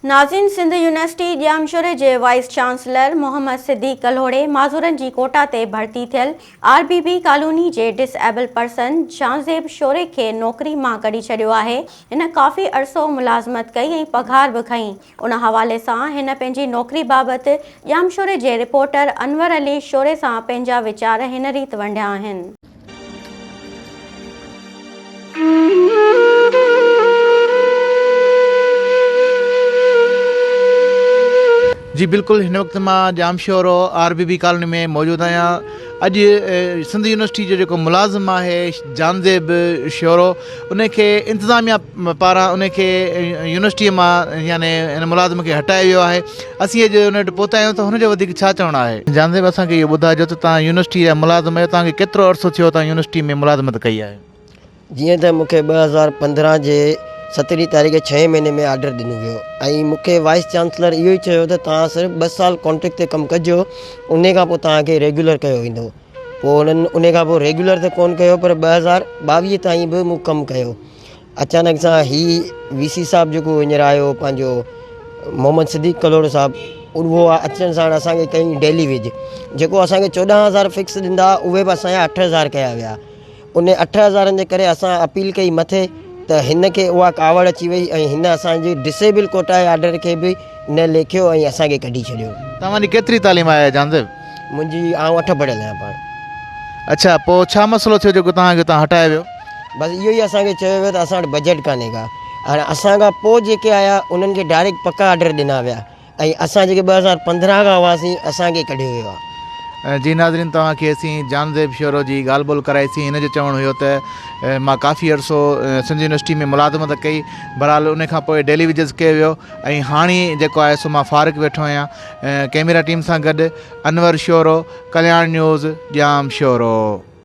नाज़रीन, सिंध यूनिवर्सिटी ॼामशोरे जे wise chancellor Mohammad Siddiq कल्होड़े माज़ूरनि जी कोटा ते भर्ती थियल आरबीबी कॉलोनी जे डिसेबल पर्सन जांज़ेब शोरे खे नौकरी मां कढी छॾियो आहे। हिन काफ़ी अरसो मुलाज़मत कई ऐं पघार बि खईं। उन हवाले सां हिन पंहिंजी नौकरी बाबति ॼामशोरे जे रिपोर्टर अनवर अली शोरे सां पंहिंजा वीचार हिन रीति वंडिया आहिनि। जी बिल्कुल, इन वक्त मां ॼामशोरो आरबीबी कॉलोनी में मौजूद आहियां। अॼु सिंध यूनिवर्सिटी जो जेको मुलाज़िम आहे जांज़ेब शोरो, उनखे इंतिज़ामिया पारां उनखे यूनिवर्सिटीअ मां यानी इन मुलाज़िम खे हटायो वियो आहे। असीं अॼु उन वटि पहुता आहियूं त हुनजो वधीक छा चवणु आहे। जांज़ेब, असांखे इहो ॿुधाइजो त तव्हां यूनिवर्सिटी जा मुलाज़िम आहियो, तव्हांखे केतिरो अर्सो थियो तव्हां यूनिवर्सिटी में मुलाज़िमत कई आहे? जीअं त मूंखे 2015 जे 17 तारीख़ 6 महीने में ऑर्डर ॾिनो वियो ऐं मूंखे वाइस चांसलर इहो ई चयो त तव्हां सिर्फ़ु 2 साल कॉन्ट्रेक्ट ते कमु कजो, उन खां पोइ तव्हांखे रेगुलर कयो वेंदो। पोइ उन्हनि उन खां पोइ रेगुलर त कोन कयो, पर 2022 ताईं बि मूं कमु कयो। अचानक सां वीसी साहिबु जेको हींअर आयो पंहिंजो मोहम्मद सिद्दीक़ कल्होड़ो साहिबु, उहो अचण साण असांखे कई डेली वेज जेको असांखे 14,000 फिक्स ॾींदा, उहे बि असांजा 8,000 कया विया। उन 8,000 जे करे असां अपील कई मथे त हिन खे उहा कावड़ अची वई ऐं हिन असांजे डिसेबल कोटा जे ऑर्डर खे बि न लेखियो ऐं असांखे कढी छॾियो। तव्हांजी केतिरी तालीम आहे जांज़ेब? मुंहिंजी आउं 8 पढ़ियल आहियां पाण। अच्छा, पोइ छा मसइलो थियो जेको तव्हांखे हुतां हटायो वियो? बसि इहो ई असांखे चयो वियो त असां वटि बजट कान्हे का। हाणे असां खां पोइ जेके आया उन्हनि खे डायरेक्ट पका ऑर्डर ॾिना विया ऐं असां जेके 2015 खां हुआसीं असांखे कढियो वियो आहे। जी नाज़रीन, तव्हांखे असीं जांज़ेब शोरो जी ॻाल्हि ॿोल कराईसीं। हिन जो चवणु हुयो त मां काफ़ी अर्सो सिंध यूनिवर्सिटी में मुलाज़मत कई, बहरहाल उन खां पोइ डेली वेजिस कयो वियो ऐं हाणे जेको आहे सो मां फ़ारिग वेठो आहियां। कैमरा टीम सां गॾु अनवर शोरो, कल्याण न्यूज़, ॼामशोरो।